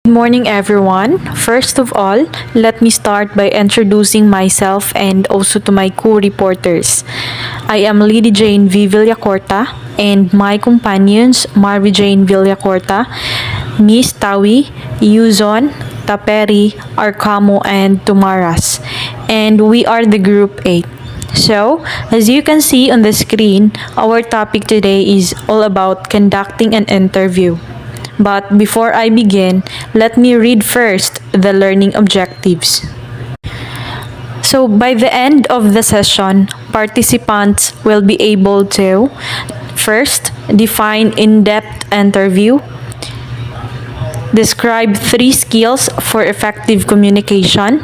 Good morning, everyone. First of all, let me start by introducing myself and also to my co-reporters. I am Leade Jane V. Villacorta and my companions Marvie Jane Villacorta, Miss Tawi, Yuzon, Tapere, Arcamo, and Tumaras. And we are the Group 8. So, as you can see on the screen, our topic today is all about conducting an interview. But before I begin, let me read first the learning objectives. So by the end of the session, participants will be able to first define in-depth interview, describe 3 skills for effective communication,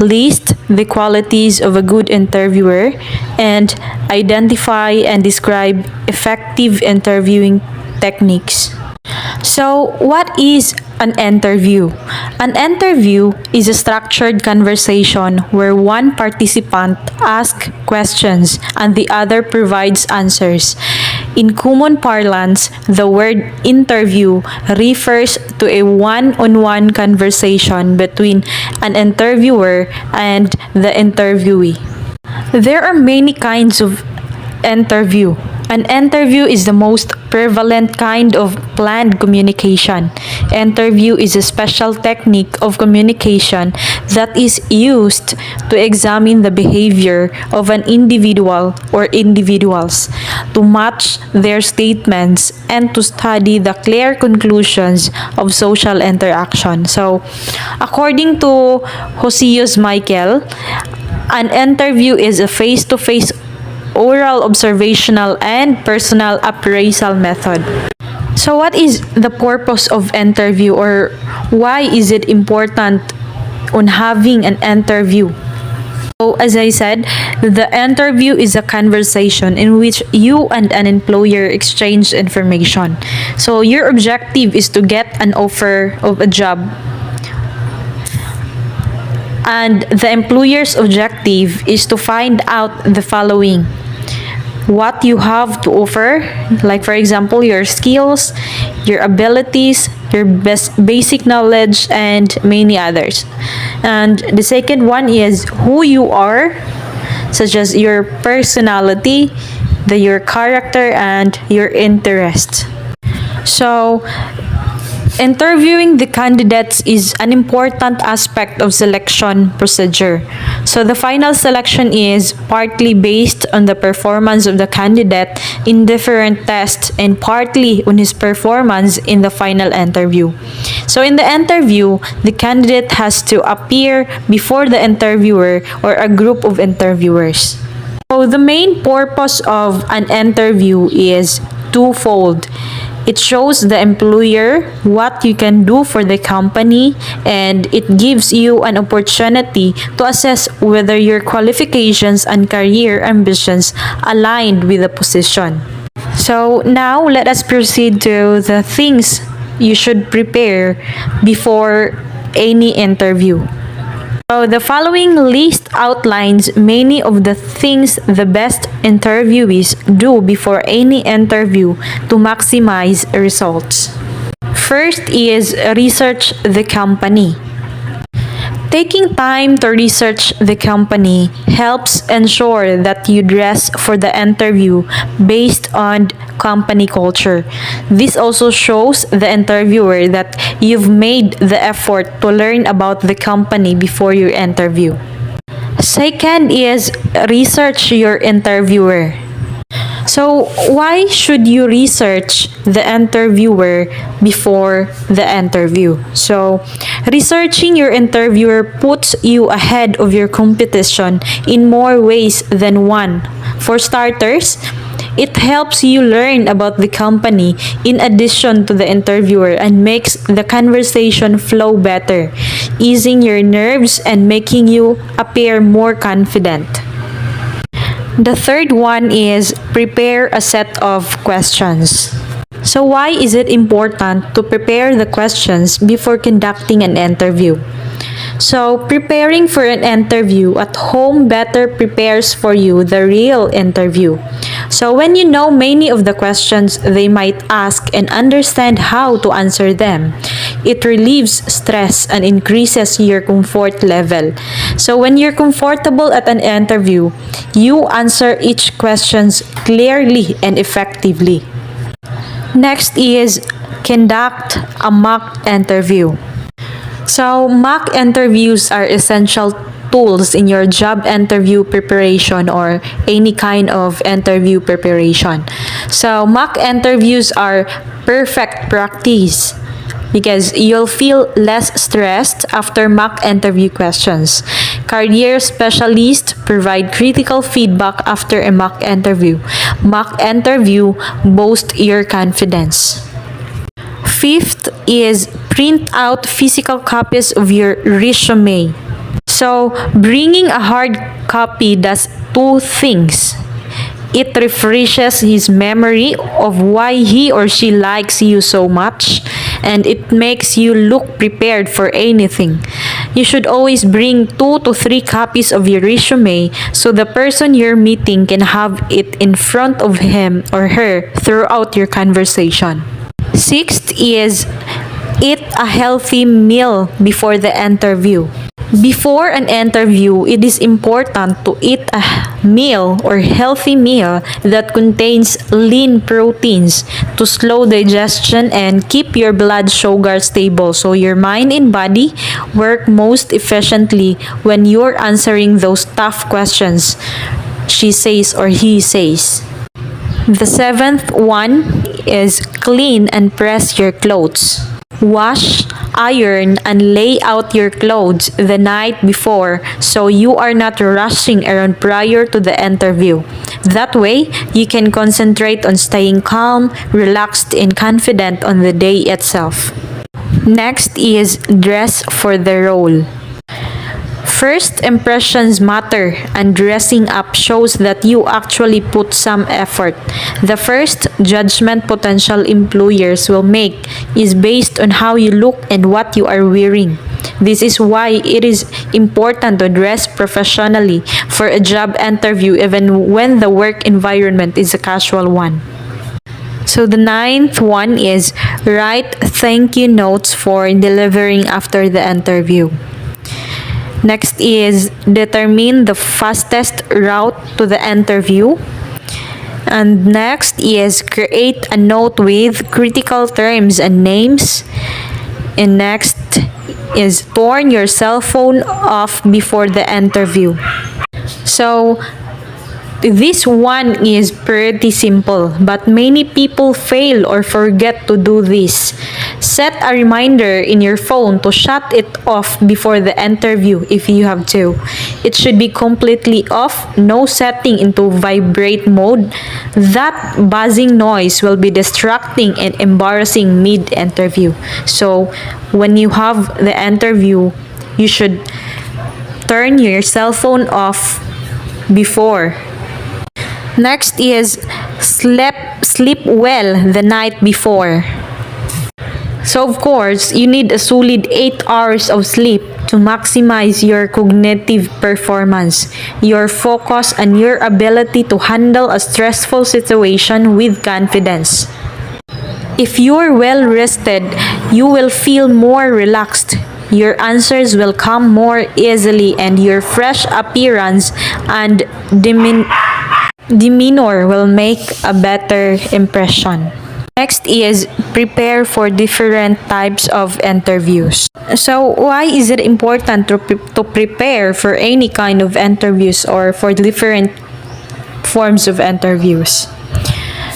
list the qualities of a good interviewer, and identify and describe effective interviewing techniques. So, what is an interview? An interview is a structured conversation where one participant asks questions and the other provides answers. In common parlance, the word interview refers to a one-on-one conversation between an interviewer and the interviewee. There are many kinds of interview. An interview is the most prevalent kind of planned communication. Interview is a special technique of communication that is used to examine the behavior of an individual or individuals, to match their statements, and to study the clear conclusions of social interaction. So, according to Josius Michael, an interview is a face-to-face oral, observational, and personal appraisal method. So what is the purpose of interview, or why is it important on having an interview? So as I said, the interview is a conversation in which you and an employer exchange information. So your objective is to get an offer of a job. And the employer's objective is to find out the following: what you have to offer, like for example, your skills, your abilities, your basic knowledge, and many others. And the second one is who you are, such as your personality, your character, and your interest. So, interviewing the candidates is an important aspect of selection procedure. So the final selection is partly based on the performance of the candidate in different tests and partly on his performance in the final interview. So in the interview, the candidate has to appear before the interviewer or a group of interviewers. So the main purpose of an interview is twofold. It shows the employer what you can do for the company, and it gives you an opportunity to assess whether your qualifications and career ambitions aligned with the position. So now let us proceed to the things you should prepare before any interview. So the following list outlines many of the things the best interviewees do before any interview to maximize results. First is research the company. Taking time to research the company helps ensure that you dress for the interview based on company culture. This also shows the interviewer that you've made the effort to learn about the company before your interview. Second is research your interviewer. So, why should you research the interviewer before the interview? So, researching your interviewer puts you ahead of your competition in more ways than one. For starters, it helps you learn about the company in addition to the interviewer and makes the conversation flow better, easing your nerves and making you appear more confident. The third one is prepare a set of questions. So why is it important to prepare the questions before conducting an interview? So, preparing for an interview at home better prepares for you the real interview. So, when you know many of the questions they might ask and understand how to answer them, It relieves stress and increases your comfort level. So when you're comfortable at an interview, you answer each questions clearly and effectively. Next is conduct a mock interview. So mock interviews are essential tools in your job interview preparation or any kind of interview preparation. So mock interviews are perfect practice because you'll feel less stressed after mock interview questions. Career specialists provide critical feedback after a mock interview. Mock interview boosts your confidence. Fifth is print out physical copies of your resume. So, bringing a hard copy does two things. It refreshes his memory of why he or she likes you so much, and it makes you look prepared for anything. You should always bring 2 to 3 copies of your resume so the person you're meeting can have it in front of him or her throughout your conversation. Sixth is eat a healthy meal before the interview. Before an interview, it is important to eat a meal or healthy meal that contains lean proteins to slow digestion and keep your blood sugar stable so your mind and body work most efficiently when you're answering those tough questions she says or he says. The seventh one is clean and press your clothes. Wash, iron, and lay out your clothes the night before so you are not rushing around prior to the interview. That way, you can concentrate on staying calm, relaxed, and confident on the day itself. Next is dress for the role. First impressions matter, and dressing up shows that you actually put some effort. The first judgment potential employers will make is based on how you look and what you are wearing. This is why it is important to dress professionally for a job interview even when the work environment is a casual one. So the ninth one is write thank you notes for delivering after the interview. Next is determine the fastest route to the interview. And next is create a note with critical terms and names. And next is turn your cell phone off before the interview. So this one is pretty simple, but many people fail or forget to do this. Set a reminder in your phone to shut it off before the interview if you have to. It should be completely off, no setting into vibrate mode. That buzzing noise will be distracting and embarrassing mid-interview. So, when you have the interview, you should turn your cell phone off before. Next is sleep well the night before. So of course, you need a solid 8 hours of sleep to maximize your cognitive performance, your focus, and your ability to handle a stressful situation with confidence. If you're well rested, you will feel more relaxed. Your answers will come more easily and your fresh appearance and demeanor will make a better impression. Next is prepare for different types of interviews. So why is it important to prepare for any kind of interviews or for different forms of interviews?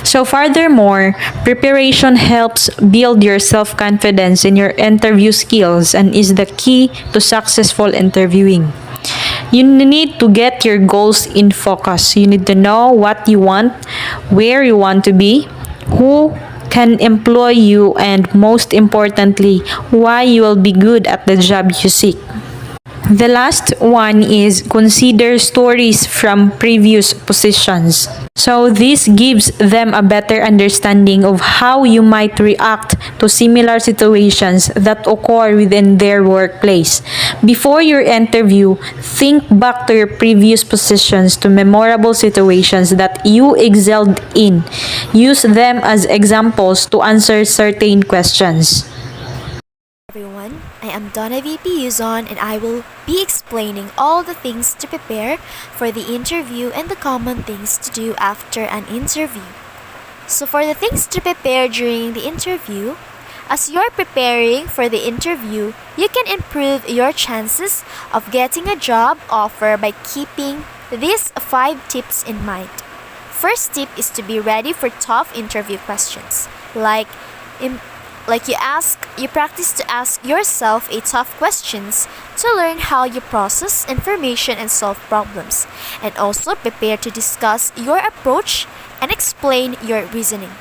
So furthermore, preparation helps build your self-confidence in your interview skills and is the key to successful interviewing. You need to get your goals in focus. You need to know what you want, where you want to be, who can employ you, and most importantly, why you will be good at the job you seek. The last one is consider stories from previous positions. So this gives them a better understanding of how you might react to similar situations that occur within their workplace. Before your interview, think back to your previous positions to memorable situations that you excelled in. Use them as examples to answer certain questions. I am Donna VP Yuzon and I will be explaining all the things to prepare for the interview and the common things to do after an interview. So for the things to prepare during the interview, as you're preparing for the interview, you can improve your chances of getting a job offer by keeping these 5 tips in mind. First tip is to be ready for tough interview questions. You practice to ask yourself a tough questions to learn how you process information and solve problems, and also prepare to discuss your approach and explain your reasoning.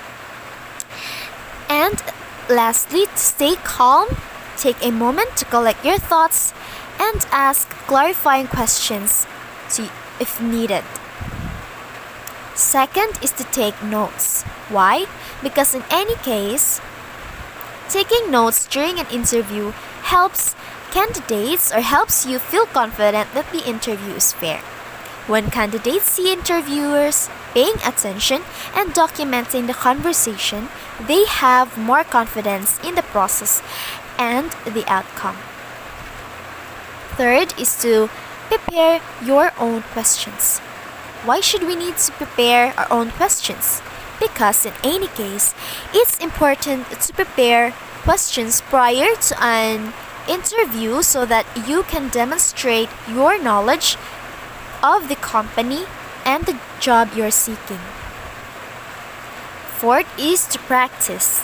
And lastly, to stay calm, take a moment to collect your thoughts and ask clarifying questions if needed. Second is to take notes. Why? Because in any case, taking notes during an interview helps you feel confident that the interview is fair. When candidates see interviewers paying attention and documenting the conversation, they have more confidence in the process and the outcome. Third is to prepare your own questions. Why should we need to prepare our own questions? Because in any case, it's important to prepare questions prior to an interview so that you can demonstrate your knowledge of the company and the job you're seeking. Fourth is to practice.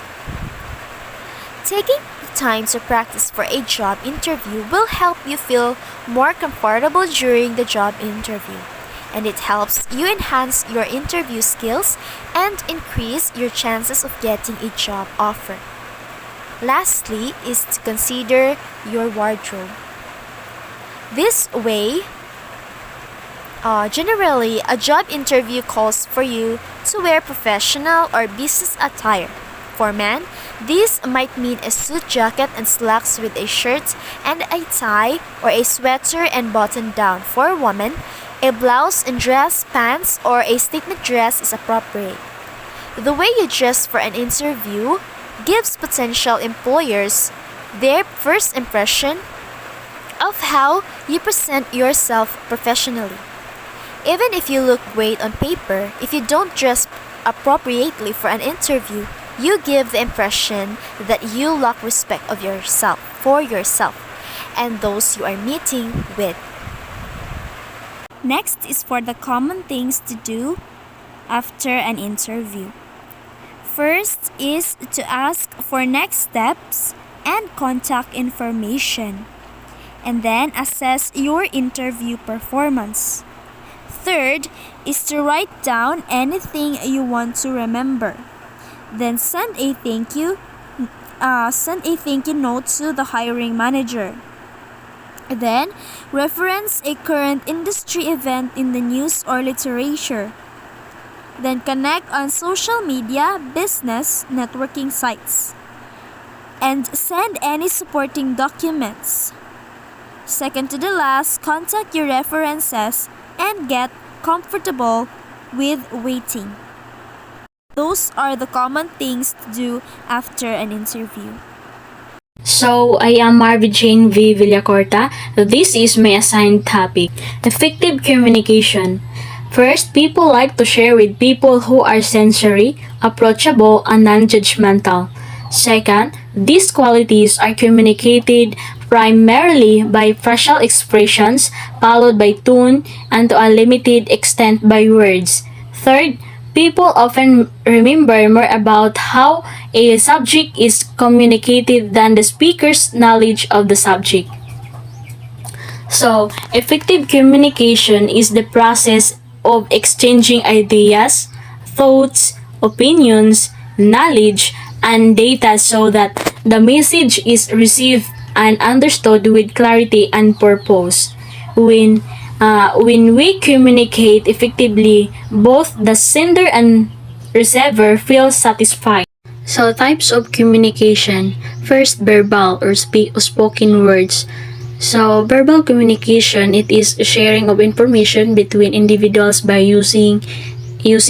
Taking the time to practice for a job interview will help you feel more comfortable during the job interview, and it helps you enhance your interview skills and increase your chances of getting a job offer. Lastly is to consider your wardrobe. This way, generally, a job interview calls for you to wear professional or business attire. For men, this might mean a suit jacket and slacks with a shirt and a tie, or a sweater and button down. For women, a blouse and dress pants or a statement dress is appropriate. The way you dress for an interview gives potential employers their first impression of how you present yourself professionally. Even if you look great on paper, if you don't dress appropriately for an interview, you give the impression that you lack respect for yourself and those you are meeting with. Next is for the common things to do after an interview. First is to ask for next steps and contact information, and then assess your interview performance. Third is to write down anything you want to remember. Then send a thank you note to the hiring manager. Then reference a current industry event in the news or literature. Then connect on social media, business, networking sites. And send any supporting documents. Second to the last, contact your references and get comfortable with waiting. Those are the common things to do after an interview. So, I am Marvie Jane V. Villacorta. This is my assigned topic, effective communication. First, people like to share with people who are sensory, approachable, and non-judgmental. Second, these qualities are communicated primarily by facial expressions, followed by tone, and to a limited extent by words. Third, people often remember more about how a subject is communicated than the speaker's knowledge of the subject. So, effective communication is the process of exchanging ideas, thoughts, opinions, knowledge, and data so that the message is received and understood with clarity and purpose. When we communicate effectively, both the sender and receiver feel satisfied. So, types of communication. First, verbal or spoken words. So, verbal communication, it is sharing of information between individuals by using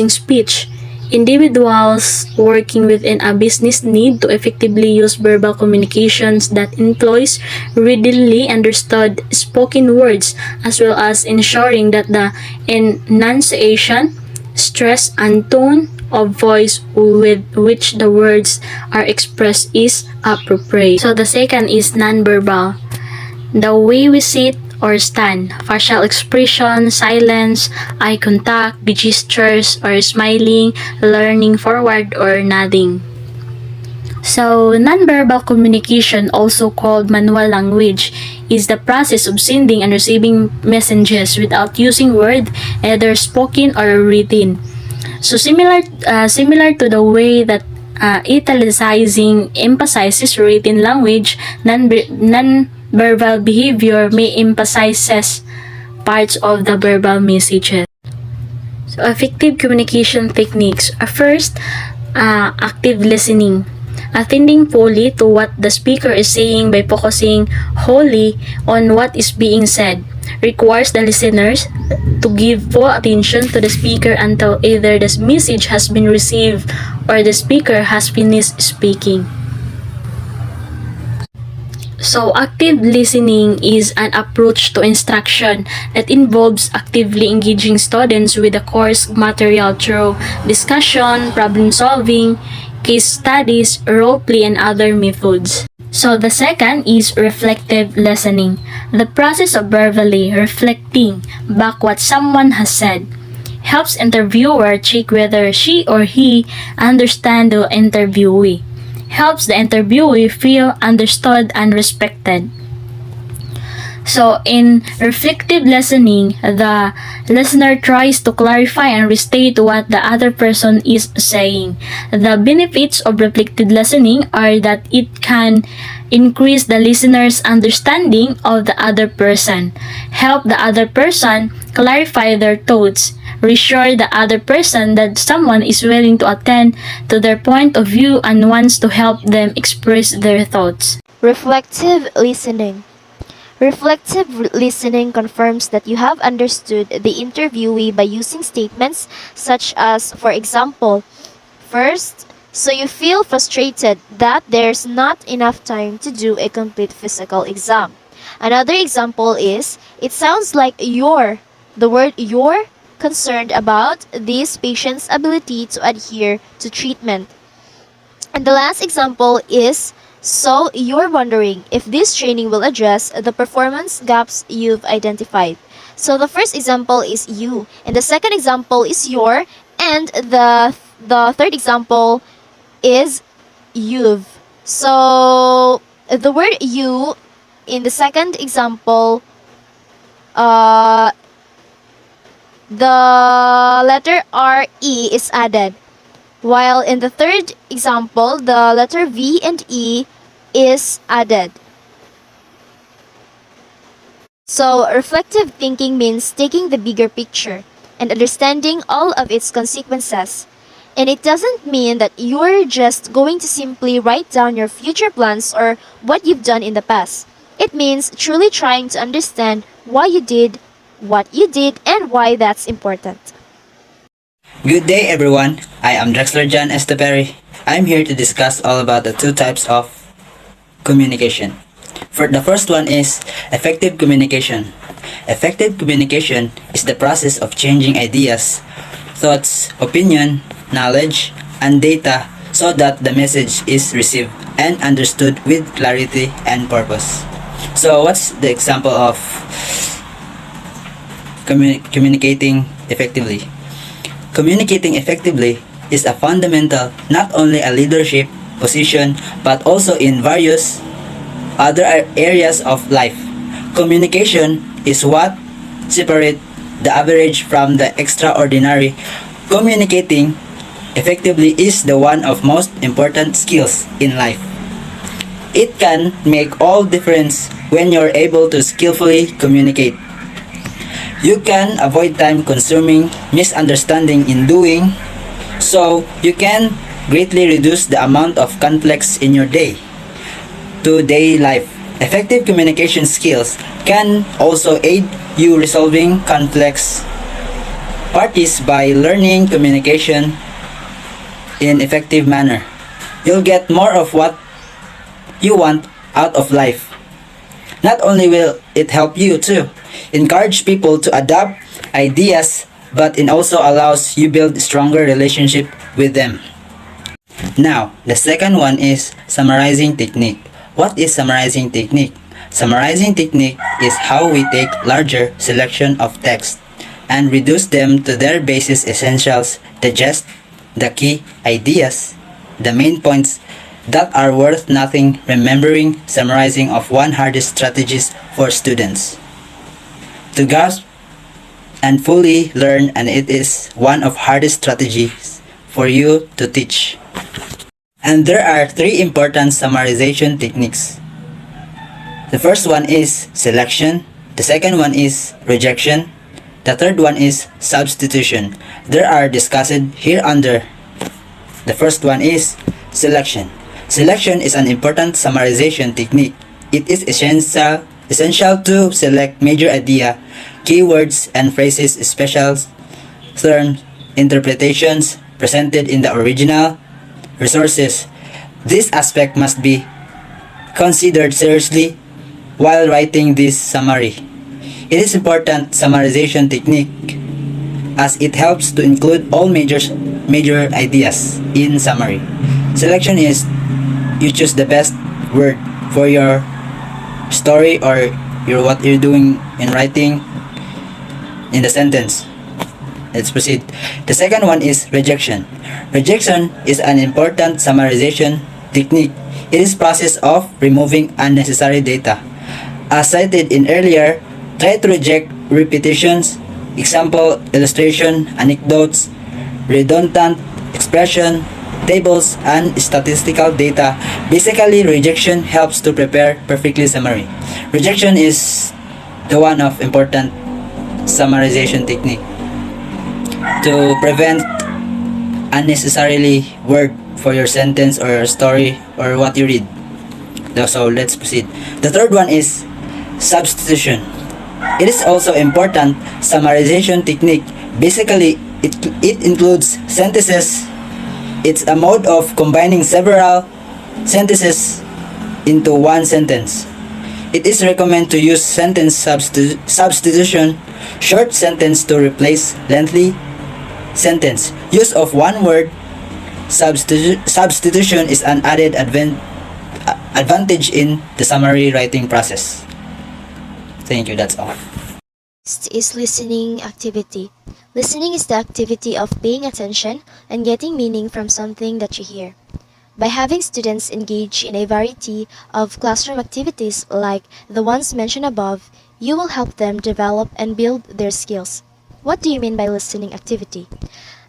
speech. Individuals working within a business need to effectively use verbal communications that employs readily understood spoken words, as well as ensuring that the enunciation, stress, and tone of voice with which the words are expressed is appropriate. So the second is nonverbal. The way we sit or stand, facial expression, silence, eye contact, gestures, or smiling, leaning forward, or nodding. So, nonverbal communication, also called manual language, is the process of sending and receiving messages without using words, either spoken or written. So, similar to the way that italicizing emphasizes written language, non-verbal behavior may emphasizes parts of the verbal messages. So, effective communication techniques are first, active listening. Attending fully to what the speaker is saying by focusing wholly on what is being said requires the listeners to give full attention to the speaker until either the message has been received or the speaker has finished speaking. So, active listening is an approach to instruction that involves actively engaging students with the course material through discussion, problem solving, case studies, role play, and other methods. So, the second is reflective listening, the process of verbally reflecting back what someone has said. Helps interviewer check whether she or he understand the interviewee. Helps the interviewee feel understood and respected. So, in reflective listening, the listener tries to clarify and restate what the other person is saying. The benefits of reflective listening are that it can increase the listener's understanding of the other person, help the other person clarify their thoughts, reassure the other person that someone is willing to attend to their point of view and wants to help them express their thoughts. Reflective listening. Reflective listening confirms that you have understood the interviewee by using statements such as, for example, first, so you feel frustrated that there's not enough time to do a complete physical exam. Another example is, it sounds like the word you're concerned about this patient's ability to adhere to treatment. And the last example is, so you're wondering if this training will address the performance gaps you've identified. So the first example is you, and the second example is your, and the third example is you've. So the word you in the second example, the letter RE is added, while in the third example, the letter V and E is added. So, reflective thinking means taking the bigger picture and understanding all of its consequences. And it doesn't mean that you're just going to simply write down your future plans or what you've done in the past. It means truly trying to understand why you did what you did and why that's important. Good day everyone, I am Drixler John Tapere. I'm here to discuss all about the two types of communication. For the first one is effective communication. Effective communication is the process of changing ideas, thoughts, opinion, knowledge, and data so that the message is received and understood with clarity and purpose. So what's the example of communicating effectively? Communicating effectively is a fundamental not only a leadership position but also in various other areas of life. Communication is what separates the average from the extraordinary. Communicating effectively is the one of most important skills in life. It can make all difference when you're able to skillfully communicate. You can avoid time-consuming misunderstanding in doing, so you can greatly reduce the amount of conflicts in your day-to-day life. Effective communication skills can also aid you resolving conflicts parties by learning communication in effective manner. You'll get more of what you want out of life. Not only will it help you to encourage people to adopt ideas, but it also allows you build stronger relationship with them. Now, the second one is summarizing technique. What is summarizing technique? Summarizing technique is how we take larger selection of text and reduce them to their basis essentials, digest the key ideas, the main points that are worth nothing. Remembering summarizing of one hardest strategies for students to grasp and fully learn, and it is one of hardest strategies for you to teach. And there are three important summarization techniques. The first one is selection, the second one is rejection, the third one is substitution. There are discussed here under. The first one is selection. Selection is an important summarization technique. It is essential to select major idea, keywords and phrases, special terms, interpretations presented in the original resources. This aspect must be considered seriously while writing this summary. It is important summarization technique as it helps to include all major ideas in summary. Selection is you choose the best word for your story or what you're doing in writing in the sentence. Let's proceed. The second one is rejection. Rejection is an important summarization technique. It is process of removing unnecessary data. As cited in earlier, try to reject repetitions, example, illustration, anecdotes, redundant expression, tables, and statistical data. Basically, rejection helps to prepare perfectly summary. Rejection is the one of important summarization technique to prevent unnecessarily word for your sentence or your story or what you read. So let's proceed. The third one is substitution. It is also important summarization technique. Basically, it includes sentences. It's a mode of combining several sentences into one sentence. It is recommended to use sentence substitution, short sentence to replace lengthy sentence. Use of one word substitution is an added advantage in the summary writing process. Thank you, that's all. Next is listening activity. Listening is the activity of paying attention and getting meaning from something that you hear. By having students engage in a variety of classroom activities like the ones mentioned above, you will help them develop and build their skills. What do you mean by listening activity?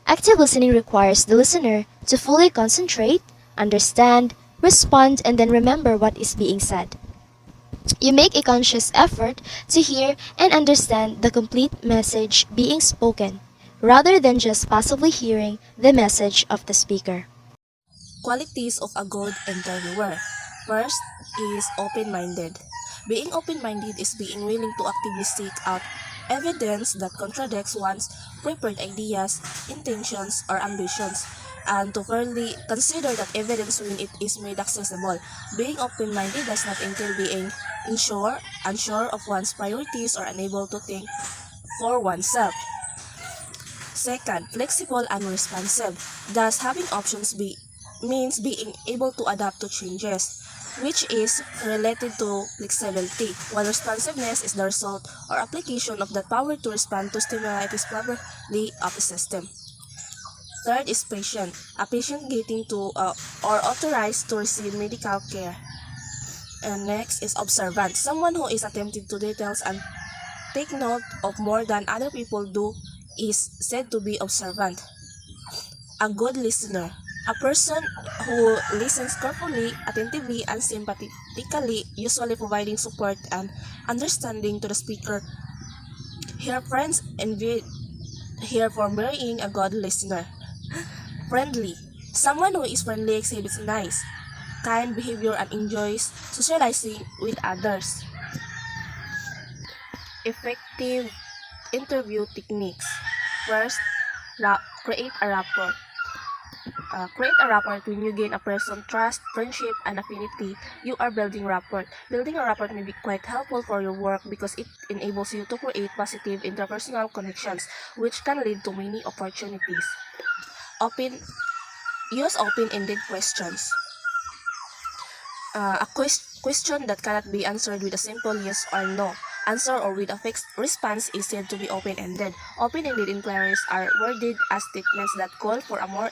Active listening requires the listener to fully concentrate, understand, respond, and then remember what is being said. You make a conscious effort to hear and understand the complete message being spoken, rather than just passively hearing the message of the speaker. Qualities of a good interviewer. First is open-minded. Being open-minded is being willing to actively seek out evidence that contradicts one's prepared ideas, intentions, or ambitions, and to fairly consider that evidence when it is made accessible. Being open-minded does not entail being unsure of one's priorities or unable to think for oneself. Second, flexible and responsive. Thus, having options means being able to adapt to changes, which is related to flexibility, while responsiveness is the result or application of that power to respond to stimuli that is properly of a system. Third is patient. A patient getting to or authorized to receive medical care. And next is observant. Someone who is attentive to details and take note of more than other people do is said to be observant. A good listener. A person who listens carefully, attentively, and sympathetically, usually providing support and understanding to the speaker. Here, friends envy here for being a good listener. Friendly. Someone who is friendly exhibits nice, kind behavior and enjoys socializing with others. Effective interview techniques. First, create a rapport. Create a rapport. When you gain a person's trust, friendship, and affinity, you are building rapport. Building a rapport may be quite helpful for your work because it enables you to create positive interpersonal connections, which can lead to many opportunities. Use open-ended questions. A question that cannot be answered with a simple yes or no answer or with a fixed response is said to be open-ended. Open-ended inquiries are worded as statements that call for a more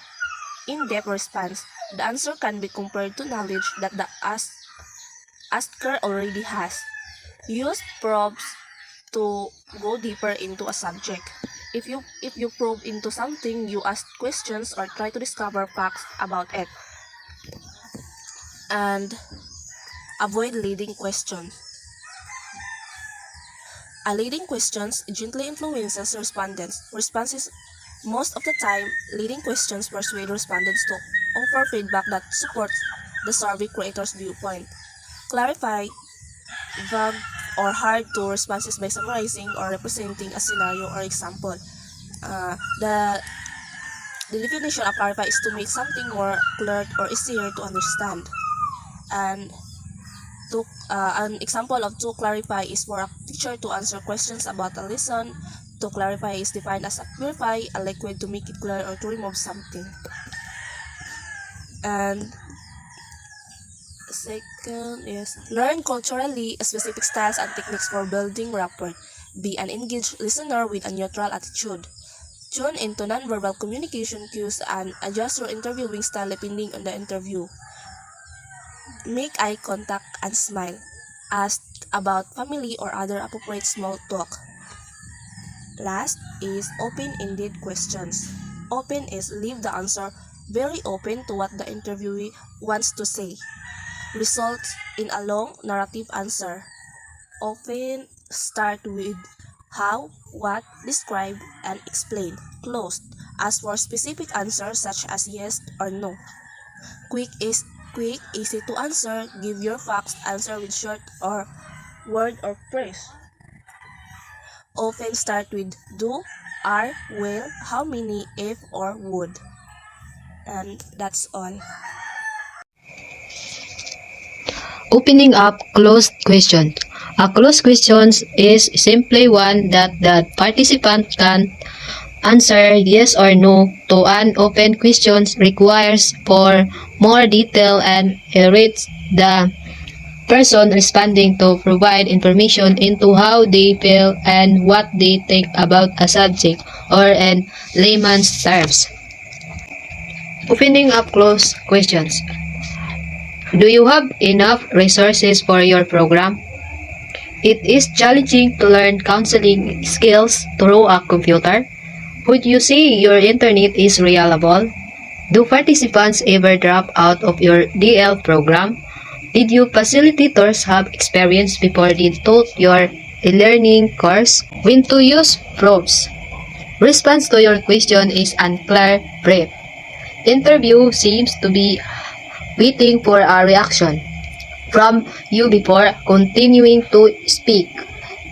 in-depth response. The answer can be compared to knowledge that the asker already has. Use probes to go deeper into a subject. If you probe into something, you ask questions or try to discover facts about it. And avoid leading questions. A leading questions gently influences responses. Most of the time, leading questions persuade respondents to offer feedback that supports the survey creator's viewpoint. Clarify vague or hard-to responses by summarizing or representing a scenario or example. The definition of clarify is to make something more clear or easier to understand. And an example of to clarify is for a teacher to answer questions about a lesson. To clarify is defined as a purify a liquid to make it clear or to remove something. And second is learn culturally specific styles and techniques for building rapport. Be an engaged listener with a neutral attitude. Tune into nonverbal communication cues and adjust your interviewing style depending on the interview. Make eye contact and smile. Ask about family or other appropriate small talk. Last is open-ended questions. Open is leave the answer very open to what the interviewee wants to say. Results in a long narrative answer. Often start with how, what, describe, and explain. Closed. Ask for specific answers such as yes or no. Quick, easy to answer. Give your facts. Answer with short or word or phrase. Often start with do, are, will, how many, if, or would. And that's all. Opening up closed question. A closed question is simply one that the participant can answer yes or no to. An open question requires for more detail and rates the person responding to provide information into how they feel and what they think about a subject, or in layman's terms. Opening up closed questions. Do you have enough resources for your program? It is challenging to learn counseling skills through a computer. Would you say your internet is reliable? Do participants ever drop out of your DL program? Did your facilitators have experience before they taught your e-learning course? When to use probes? Response to your question is unclear, brief. Interview seems to be waiting for a reaction from you before continuing to speak.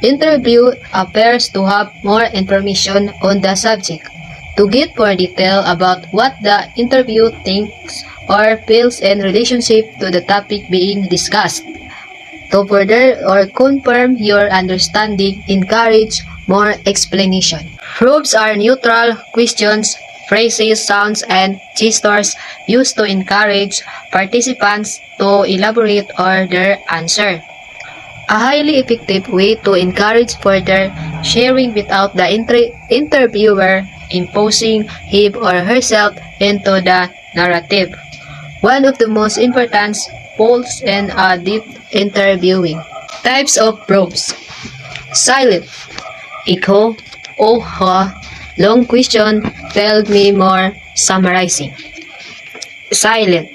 Interview appears to have more information on the subject. To get more detail about what the interview thinks or feels in relationship to the topic being discussed. To further or confirm your understanding, encourage more explanation. Probes are neutral questions, phrases, sounds, and gestures used to encourage participants to elaborate on their answer. A highly effective way to encourage further sharing without the interviewer imposing him or herself into the narrative. One of the most important poles in a deep interviewing. Types of probes. Silent. Echo. Oh, long question. Tell me more. Summarizing. Silent.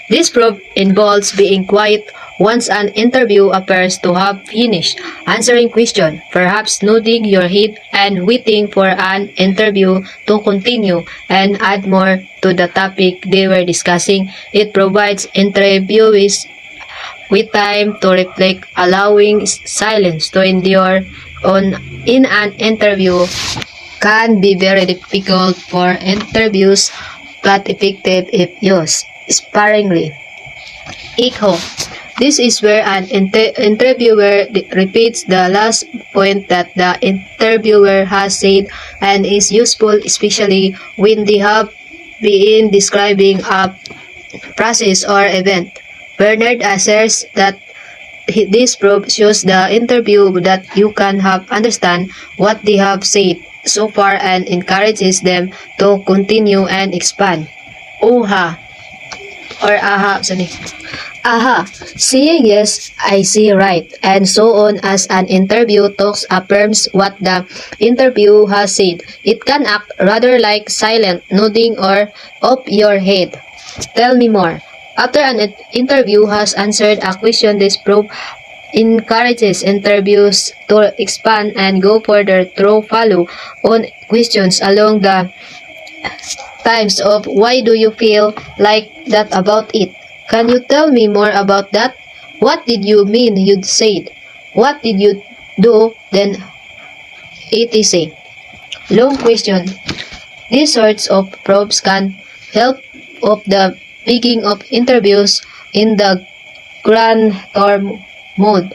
This probe involves being quiet once an interview appears to have finished answering question, perhaps nodding your head and waiting for an interview to continue and add more to the topic they were discussing. It provides interviewees with time to reflect, allowing silence to endure in an interview can be very difficult for interviews but effective if used sparingly. Echo. This is where an interviewer repeats the last point that the interviewer has said and is useful especially when they have been describing a process or event. Bernard asserts that this proof shows the interview that you can have understand what they have said so far and encourages them to continue and expand. Oha or aha, sorry. Aha, saying yes, I see right, and so on as an interview talks affirms what the interview has said. It can act rather like silent nodding or of your head. Tell me more. After an interview has answered a question, this proof encourages interviews to expand and go further through follow on questions along the times of why do you feel like that about it? Can you tell me more about that? What did you mean you said? What did you do then? etc. Long question. These sorts of probes can help of the beginning of interviews in the grand term mode.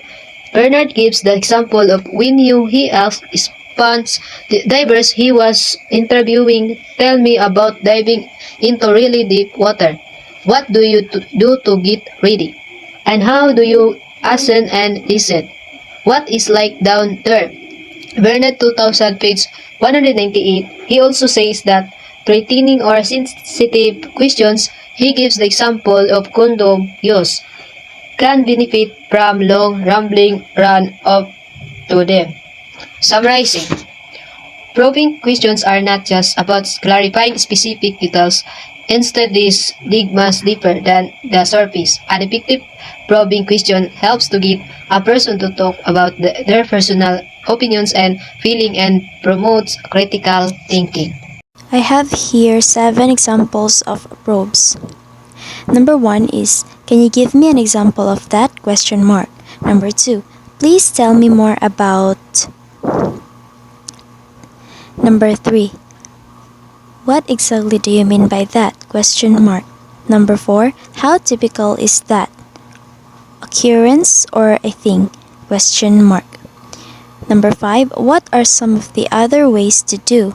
Bernard gives the example of when he asked the divers he was interviewing, tell me about diving into really deep water. What do you do to get ready? And how do you ascend and descend? What is like down there? Bernard 2000 page 198. He also says that threatening or sensitive questions, he gives the example of condom use can benefit from long rambling run up to them. Summarizing. Probing questions are not just about clarifying specific details. Instead, these dig much deeper than the surface. An effective probing question helps to get a person to talk about their personal opinions and feeling and promotes critical thinking. I have here 7 examples of probes. Number 1 is, can you give me an example of that? Number 2, please tell me more about. Number 3, what exactly do you mean by that? Number 4, how typical is that? Occurrence or a thing? Number 5, what are some of the other ways to do?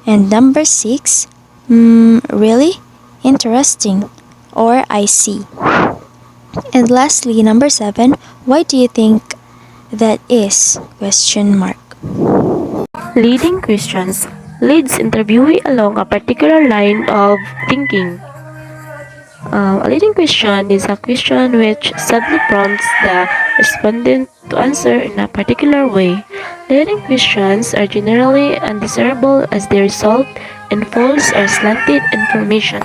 And number 6, really? Interesting. Or I see. And lastly, number 7, why do you think that is? Leading questions leads interviewee along a particular line of thinking. A leading question is a question which subtly prompts the respondent to answer in a particular way. Leading questions are generally undesirable as they result in false or slanted information.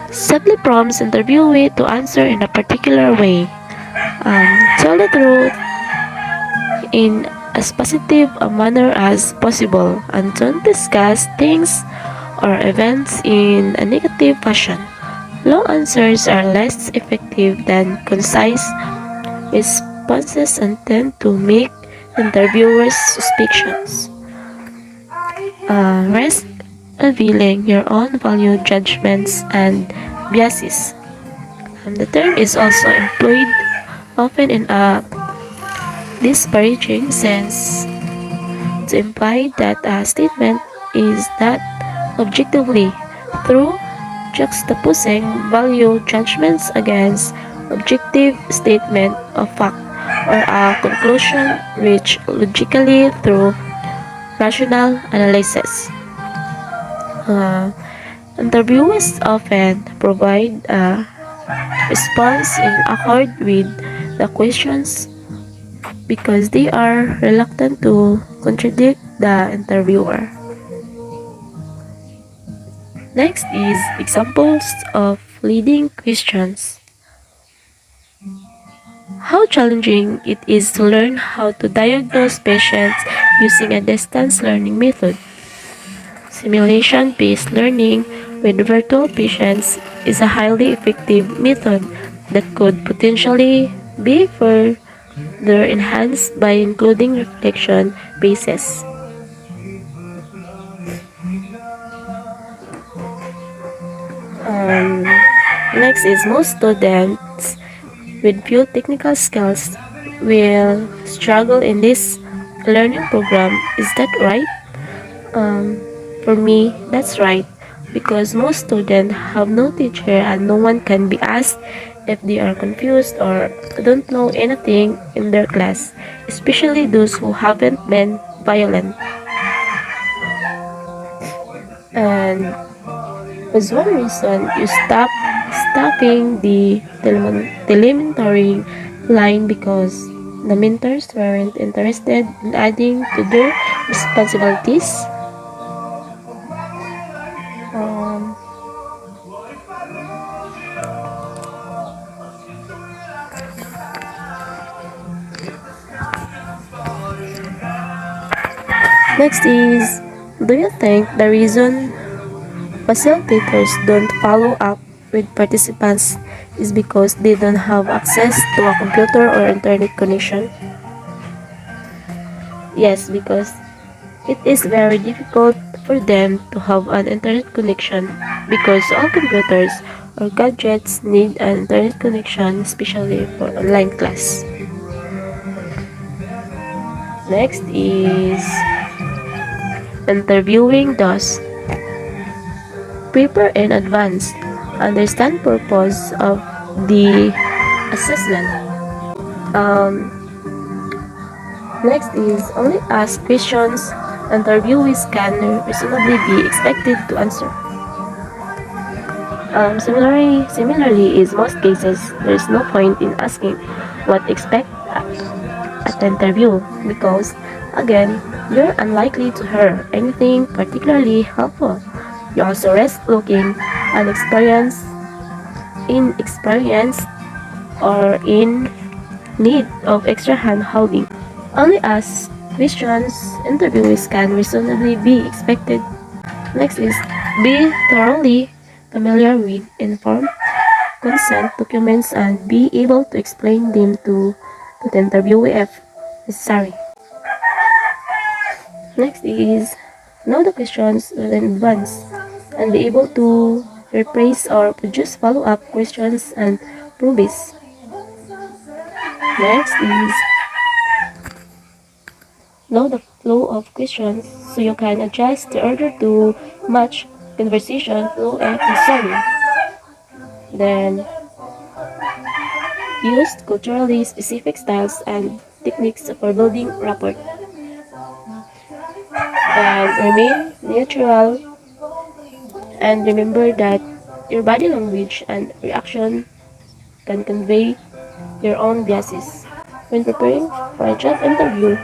Subtly prompts interviewee to answer in a particular way. Tell the truth in as positive a manner as possible and don't discuss things or events in a negative fashion. Long answers are less effective than concise responses and tend to make interviewers suspicious. Risk revealing your own value judgments and biases. The term is also employed often in a disparaging sense to imply that a statement is not objectively through juxtaposing value judgments against objective statement of fact or a conclusion reached logically through rational analysis. Interviewers often provide a response in accord with the questions because they are reluctant to contradict the interviewer. Next is examples of leading questions. How challenging it is to learn how to diagnose patients using a distance learning method. Simulation-based learning with virtual patients is a highly effective method that could potentially be further enhanced by including reflection bases. Next is most students with few technical skills will struggle in this learning program. Is that right? For me, that's right because most students have no teacher and no one can be asked if they are confused or don't know anything in their class, especially those who haven't been violent. And as one reason, you stop stopping the elementary line because the mentors weren't interested in adding to their responsibilities. Um, Next is, do you think the reason facilitators don't follow up with participants is because they don't have access to a computer or internet connection? Yes, because it is very difficult for them to have an internet connection because all computers or gadgets need an internet connection, especially for online class. Next is interviewing does. Prepare in advance. Understand purpose of the assessment. Next is only ask questions interviewees can reasonably be expected to answer. Similarly, in most cases, there is no point in asking what expect at the interview because, again, you're unlikely to hear anything particularly helpful. You also risk looking inexperienced, or in need of extra hand holding. Only ask questions interviewees can reasonably be expected. Next is be thoroughly familiar with informed consent documents and be able to explain them to the interviewee if necessary. Next is know the questions in advance and be able to rephrase or produce follow-up questions and proofs. Next is know the flow of questions so you can adjust the order to match conversation flow if necessary. Then use culturally specific styles and techniques for building rapport. And remain neutral and remember that your body language and reaction can convey your own biases. When preparing for a job interview,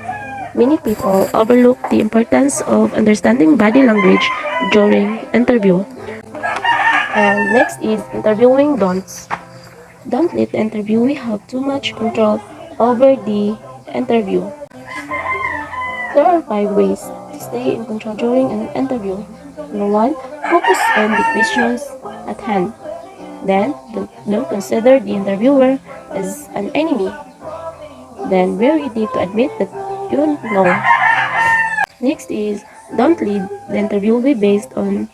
many people overlook the importance of understanding body language during interview. And next is interviewing don'ts. Don't let the interviewee have too much control over the interview. There are 5 ways to stay in control during an interview. Number 1, focus on the questions at hand. Then, don't consider the interviewer as an enemy. Then, be ready to admit that you know. Next is, don't lead the interviewee based on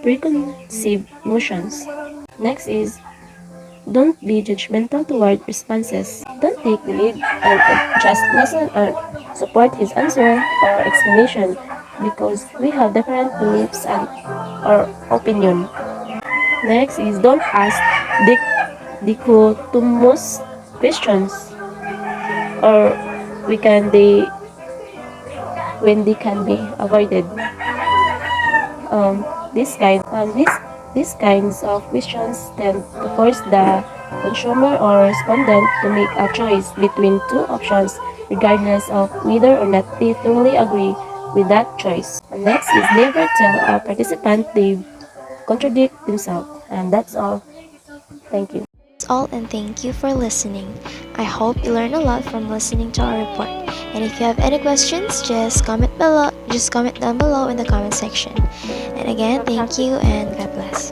preconceived notions. Next is, don't be judgmental toward responses. Don't take the lead and just listen or support his answer or explanation because we have different beliefs and or opinion. Next is don't ask dichotomous questions or when they can be avoided. These kinds of questions tend to force the consumer or respondent to make a choice between two options regardless of whether or not they thoroughly agree with that choice. And next is never tell a participant they contradict themselves. And that's all. Thank you. That's all, and thank you for listening. I hope you learned a lot from listening to our report. And if you have any questions, just comment down below in the comment section. And again, thank you and God bless.